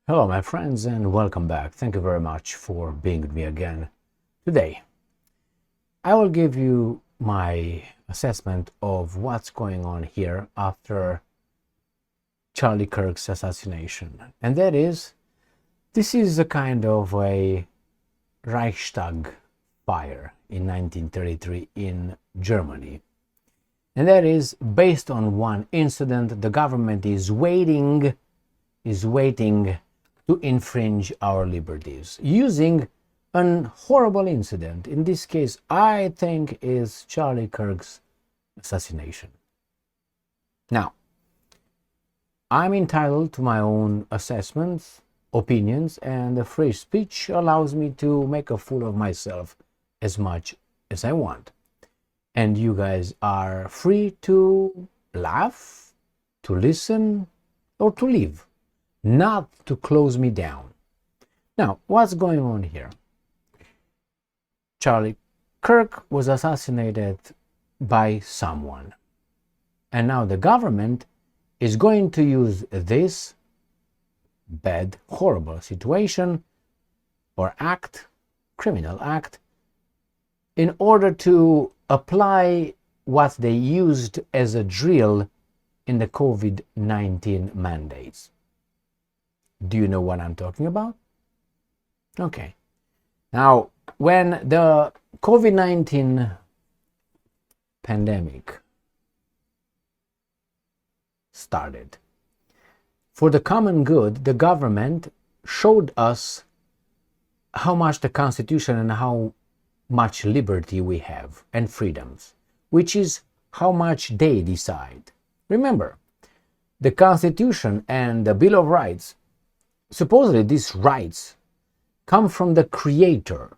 Hello, my friends, and welcome back. Thank you very much for being with me again. Today, I will give you my assessment of what's going on here after Charlie Kirk's assassination. And that is, this is a kind of a Reichstag fire in 1933 in Germany. And that is based on one incident. The government is waiting to infringe our liberties using an horrible incident. In this case, I think is Charlie Kirk's assassination. Now, I'm entitled to my own assessments, opinions, and the free speech allows me to make a fool of myself as much as I want. And you guys are free to laugh, to listen, or to leave, not to close me down. Now, what's going on here? Charlie Kirk was assassinated by someone. And now the government is going to use this bad, horrible situation or act, criminal act, in order to apply what they used as a drill in the COVID-19 mandates. Do you know what I'm talking about? Okay. Now, when the COVID-19 pandemic started, for the common good, the government showed us how much the Constitution and how much liberty we have and freedoms, which is how much they decide. Remember, the Constitution and the Bill of Rights, supposedly these rights come from the Creator.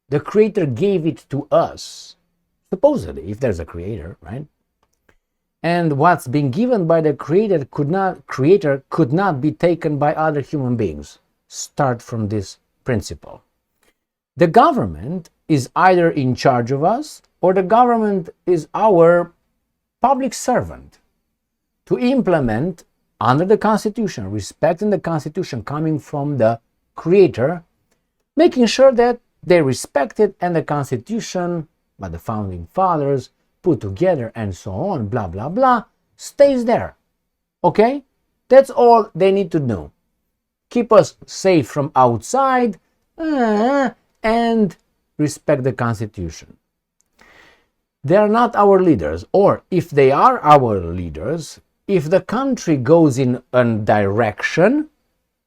The Creator gave it to us, supposedly, if there's a Creator, right? And what's been given by the Creator could not be taken by other human beings. Start from this principle. The government is either in charge of us or the government is our public servant to implement under the Constitution, respecting the Constitution coming from the Creator, making sure that they respect it and the Constitution by the founding fathers put together and so on, blah, blah, blah, stays there. Okay? That's all they need to do. Keep us safe from outside and respect the Constitution. They are not our leaders, or if they are our leaders, if the country goes in a direction,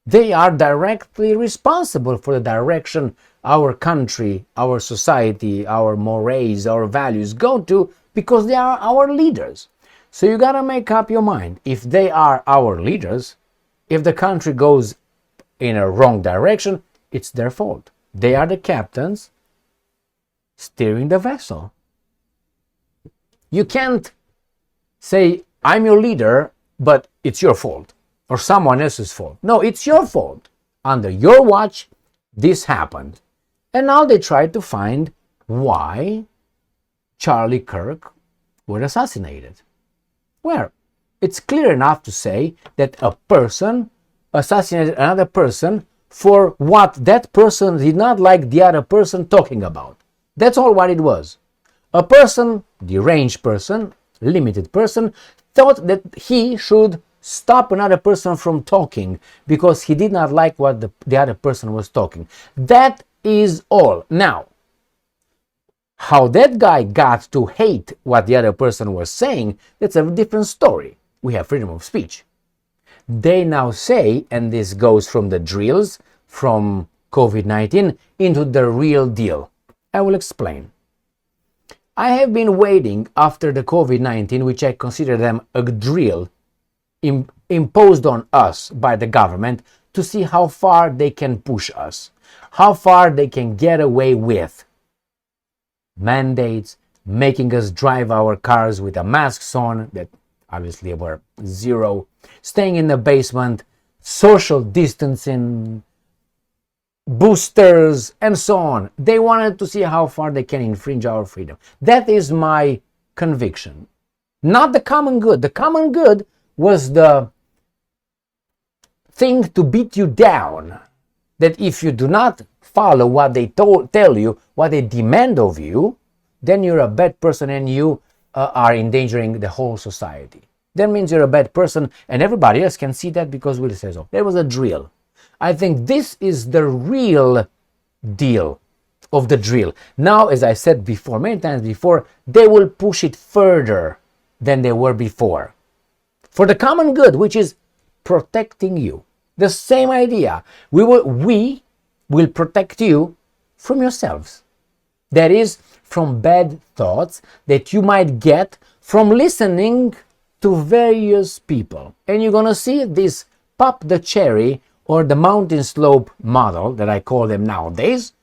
they are directly responsible for the direction our country, our society, our mores, our values go to, because they are our leaders. So you gotta make up your mind. If they are our leaders, if the country goes in a wrong direction, it's their fault. They are the captains steering the vessel. You can't say, I'm your leader, but it's your fault or someone else's fault. No, it's your fault. Under your watch, this happened. And now they try to find why Charlie Kirk was assassinated. Well, it's clear enough to say that a person assassinated another person for what that person did not like the other person talking about. That's all what it was. A person, deranged person, limited person, thought that he should stop another person from talking because he did not like what the other person was talking. That is all. Now, how that guy got to hate what the other person was saying, that's a different story. We have freedom of speech. They now say, and this goes from the drills, from COVID-19 into the real deal. I will explain. I have been waiting after the COVID-19, which I consider them a drill imposed on us by the government, to see how far they can push us, how far they can get away with mandates, making us drive our cars with the masks on, that obviously were zero, staying in the basement, social distancing, boosters, and so on. They wanted to see how far they can infringe our freedom. That is my conviction. Not the common good. The common good was the thing to beat you down, that if you do not follow what they tell you, what they demand of you, then you're a bad person and you are endangering the whole society. That means you're a bad person, and everybody else can see that because Will says so. There was a drill. I think this is the real deal of the drill. Now, as I said before, many times before, they will push it further than they were before. For the common good, which is protecting you. The same idea. We will protect you from yourselves. That is, from bad thoughts that you might get from listening to various people. And you're gonna see this pop the cherry or the mountain slope model that I call them nowadays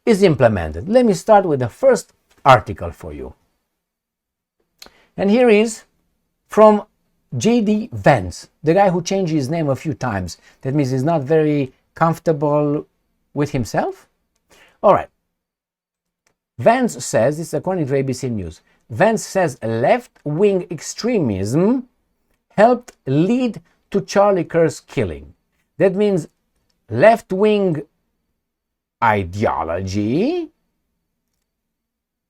is implemented. Let me start with the first article for you. And here is from J.D. Vance, the guy who changed his name a few times. That means he's not very comfortable with himself. All right. Vance says, this is according to ABC News, Vance says left-wing extremism helped lead to Charlie Kirk's killing. That means left-wing ideology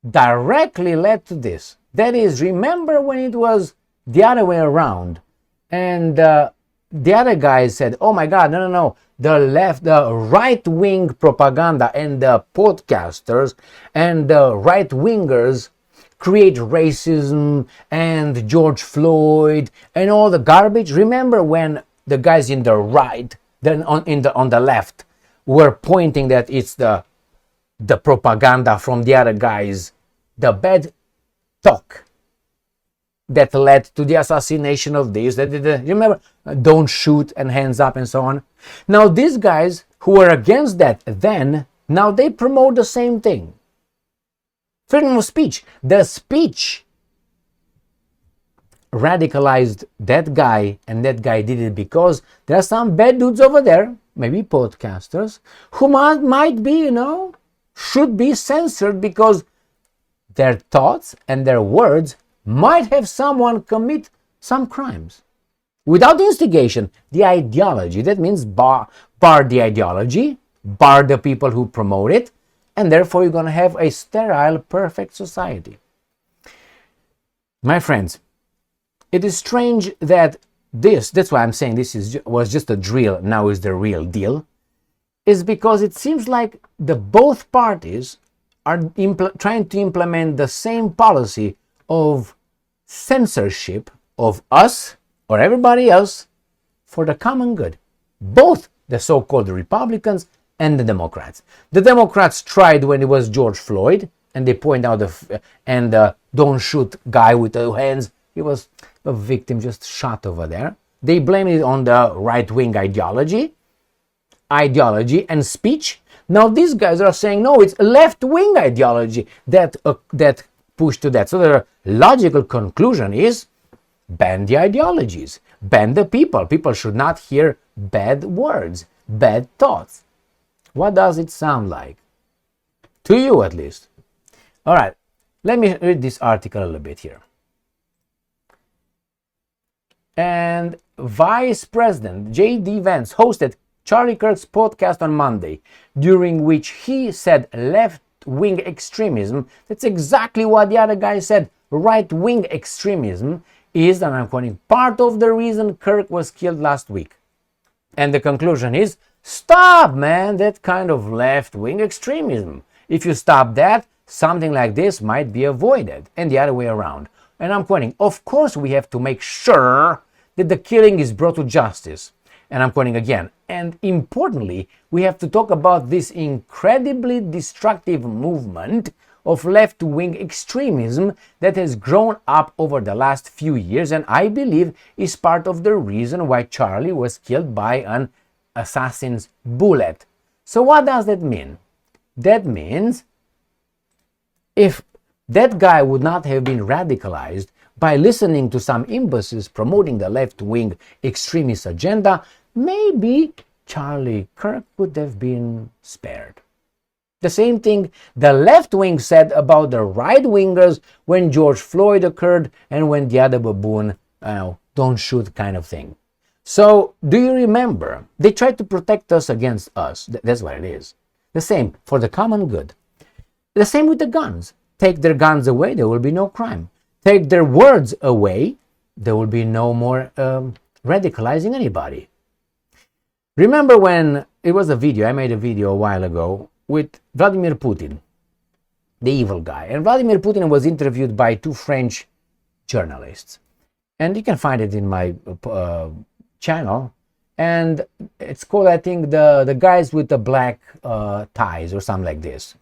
directly led to this. That is, remember when it was the other way around and the other guy said, oh my God, no, the right-wing propaganda and the podcasters and the right-wingers create racism and George Floyd and all the garbage. Remember when the guys in the right, then on the left, were pointing that it's the propaganda from the other guys, the bad talk that led to the assassination of this, you remember, don't shoot and hands up and so on. Now these guys who were against that then, now they promote the same thing. Freedom of speech. The speech radicalized that guy, and that guy did it because there are some bad dudes over there, maybe podcasters, who might be, should be censored because their thoughts and their words might have someone commit some crimes. Without instigation, the ideology, that means bar the ideology, bar the people who promote it, and therefore you're going to have a sterile, perfect society. My friends, it is strange that that's why I'm saying this was just a drill, now is the real deal, is because it seems like both parties are trying to implement the same policy of censorship of us or everybody else for the common good. Both the so-called Republicans and the Democrats. The Democrats tried when it was George Floyd, and they point out the don't shoot guy with the hands. He was a victim just shot over there. They blamed it on the right-wing ideology and speech. Now these guys are saying, no, it's left-wing ideology that pushed to that. So the logical conclusion is ban the ideologies, ban the people. People should not hear bad words, bad thoughts. What does it sound like? To you, at least. All right, let me read this article a little bit here. And Vice President J.D. Vance hosted Charlie Kirk's podcast on Monday, during which he said left-wing extremism, that's exactly what the other guy said, right-wing extremism is, and I'm quoting, part of the reason Kirk was killed last week. And the conclusion is, stop, man, that kind of left-wing extremism. If you stop that, something like this might be avoided, and the other way around. And I'm quoting, of course we have to make sure that the killing is brought to justice. And I'm quoting again, and importantly, we have to talk about this incredibly destructive movement of left-wing extremism that has grown up over the last few years, and I believe is part of the reason why Charlie was killed by an assassin's bullet. So what does that mean? That means if that guy would not have been radicalized by listening to some imbeciles promoting the left-wing extremist agenda, maybe Charlie Kirk would have been spared. The same thing the left wing said about the right wingers when George Floyd occurred and when the other baboon, don't shoot kind of thing. So, do you remember? They try to protect us against us. That's what it is. The same for the common good. The same with the guns. Take their guns away, there will be no crime. Take their words away, there will be no more radicalizing anybody. Remember when it was a video, I made a video a while ago with Vladimir Putin, the evil guy. And Vladimir Putin was interviewed by two French journalists. And you can find it in my channel. And it's called, I think, the guys with the black ties or something like this.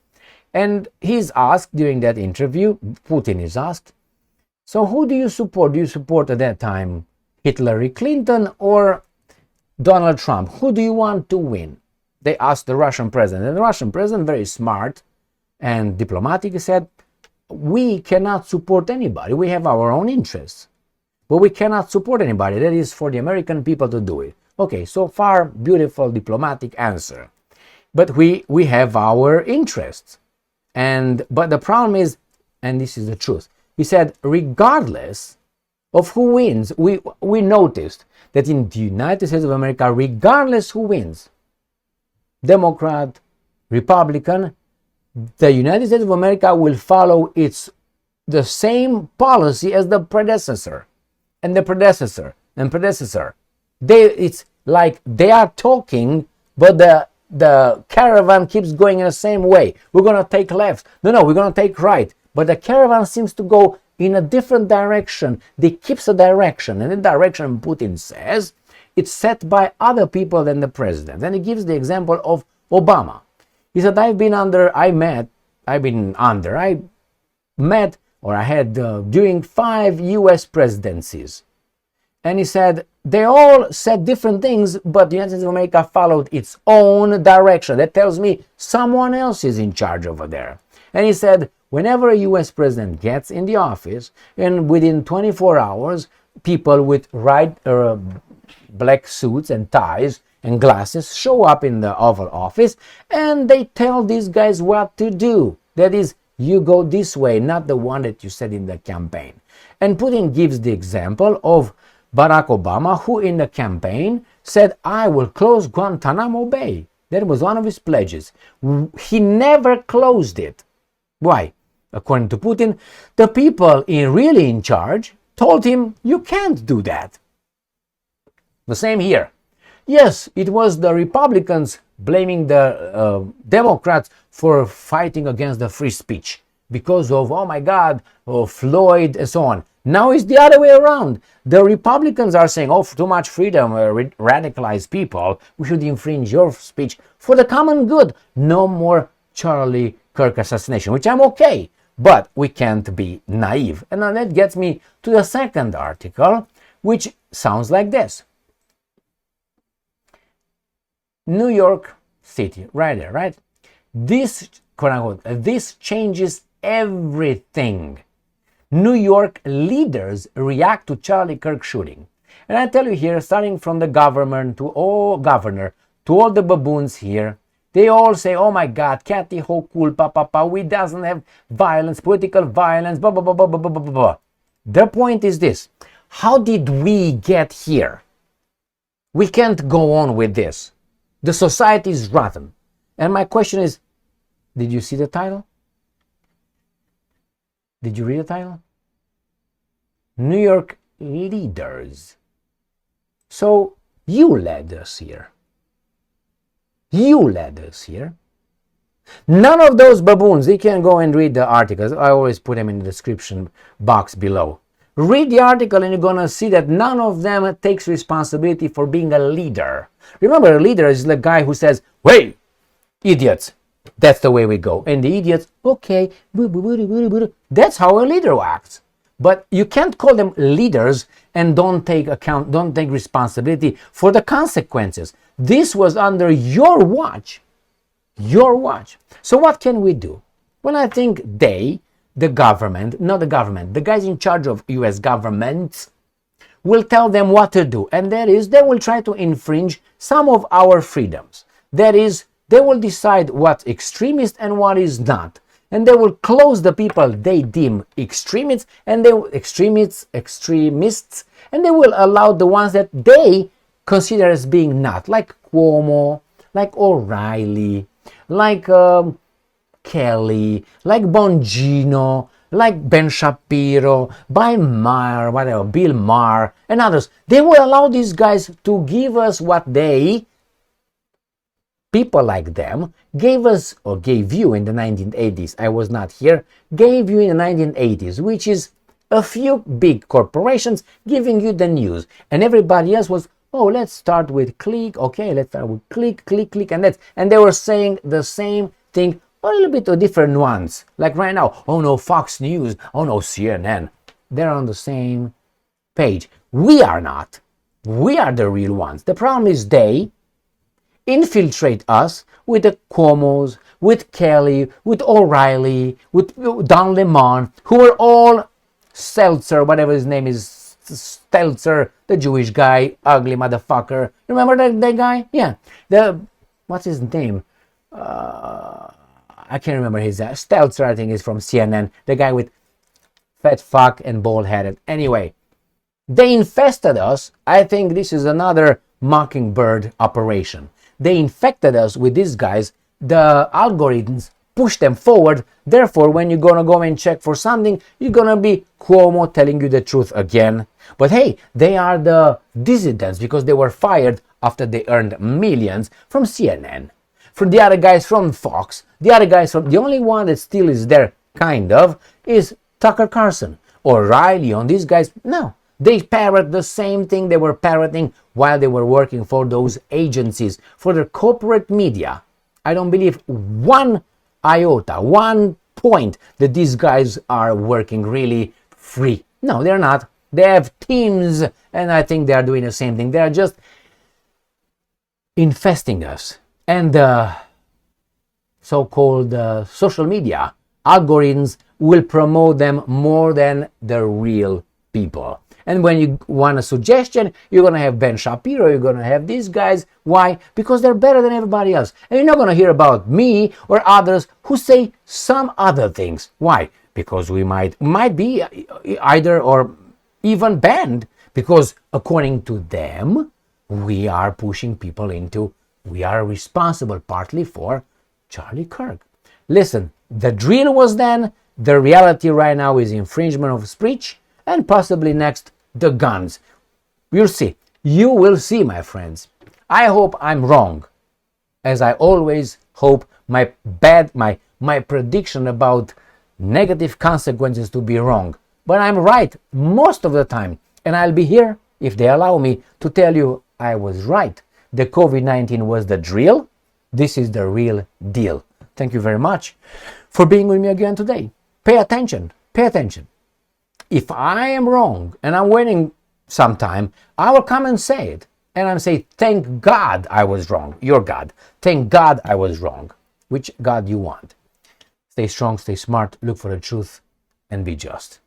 And he's asked during that interview, Putin is asked, so who do you support? Do you support at that time Hillary Clinton or Donald Trump? Who do you want to win? They asked the Russian president. And the Russian president, very smart and diplomatic, said, we cannot support anybody. We have our own interests. But we cannot support anybody. That is for the American people to do it. Okay, so far, beautiful diplomatic answer. But we have our interests. But the problem is, and this is the truth, he said, regardless of who wins, we noticed that in the United States of America, regardless who wins, Democrat, Republican, the United States of America will follow the same policy as the predecessor, and the predecessor, and predecessor. It's like they are talking, but the caravan keeps going in the same way. We're going to take left. No, we're going to take right. But the caravan seems to go in a different direction. They keep the direction. And the direction, Putin says, it's set by other people than the president. And he gives the example of Obama. He said, I had during 5 US presidencies. And he said, they all said different things, but the United States of America followed its own direction. That tells me someone else is in charge over there. And he said, whenever a US president gets in the office, and within 24 hours, people with black suits and ties and glasses show up in the Oval Office, and they tell these guys what to do. That is, you go this way, not the one that you said in the campaign. And Putin gives the example of Barack Obama, who in the campaign said, I will close Guantanamo Bay. That was one of his pledges. He never closed it. Why? According to Putin, the people really in charge told him, you can't do that. The same here. Yes, it was the Republicans blaming the Democrats for fighting against the free speech because of, oh my God, Floyd and so on. Now it's the other way around. The Republicans are saying, oh, too much freedom, radicalize people. We should infringe your speech for the common good. No more Charlie Kirk assassination, which I'm okay. But we can't be naive. And now that gets me to the second article, which sounds like this. New York City, right there, right? This, quote unquote, this changes everything. New York leaders react to Charlie Kirk shooting. And I tell you here, starting from the governor to all the baboons here, they all say, oh my God, Kathy, how cool, papa, we doesn't have violence, political violence, blah, blah, blah, blah, blah, blah, blah, blah. The point is this, how did we get here? We can't go on with this. The society is rotten. And my question is, did you see the title? Did you read the title? New York leaders. So you led us here. You led us here. None of those baboons, you can go and read the articles. I always put them in the description box below. Read the article and you're going to see that none of them takes responsibility for being a leader. Remember, a leader is the guy who says, hey, idiots, that's the way we go. And the idiots, okay, that's how a leader acts. But you can't call them leaders and don't take responsibility for the consequences. This was under your watch. Your watch. So what can we do? Well, I think the guys in charge of US governments will tell them what to do. And that is, they will try to infringe some of our freedoms. That is, they will decide what's extremist and what is not. And they will close the people they deem extremists, and they will allow the ones that they considered as being not, like Cuomo, like O'Reilly, like Kelly, like Bongino, like Ben Shapiro, Bill Maher, and others. They will allow these guys to give us what people like them gave us, or gave you in the 1980s. I was not here. Gave you in the 1980s, which is a few big corporations giving you the news, and everybody else was, oh, let's start with click. Okay, let's start with click, and they were saying the same thing, a little bit of different ones. Like right now, oh no, Fox News, oh no, CNN. They're on the same page. We are not. We are the real ones. The problem is they infiltrate us with the Cuomos, with Kelly, with O'Reilly, with Don Lemon, who are all Seltzer, whatever his name is, Stelzer, the Jewish guy, ugly motherfucker. Remember that guy? Yeah. What's his name? I can't remember his Stelzer, I think, is from CNN. The guy with fat fuck and bald headed. Anyway, they infested us. I think this is another mockingbird operation. They infected us with these guys. The algorithms push them forward. Therefore, when you're gonna go and check for something, you're gonna be Cuomo telling you the truth again. But hey, they are the dissidents because they were fired after they earned millions from CNN. From the other guys from Fox, the only one that still is there, kind of, is Tucker Carlson. O'Reilly on these guys, no. They parrot the same thing they were parroting while they were working for those agencies, for their corporate media. I don't believe one iota, 1 point that these guys are working really free. No, they're not. They have teams, and I think they are doing the same thing. They are just infesting us. And the so-called social media algorithms will promote them more than the real people. And when you want a suggestion, you're going to have Ben Shapiro, you're going to have these guys. Why? Because they're better than everybody else. And you're not going to hear about me or others who say some other things. Why? Because we might be either or even banned. Because according to them, we are pushing people into, we are responsible partly for Charlie Kirk. Listen, the drill was then, the reality right now is infringement of speech, and possibly next, the guns. You'll see. You will see, my friends. I hope I'm wrong, as I always hope my prediction about negative consequences to be wrong. But I'm right most of the time, and I'll be here, if they allow me, to tell you I was right. The COVID-19 was the drill. This is the real deal. Thank you very much for being with me again today. Pay attention. Pay attention. If I am wrong and I'm waiting sometime, I will come and say it. And I'm saying, thank God I was wrong. Your God. Thank God I was wrong. Which God you want? Stay strong, stay smart, look for the truth, and be just.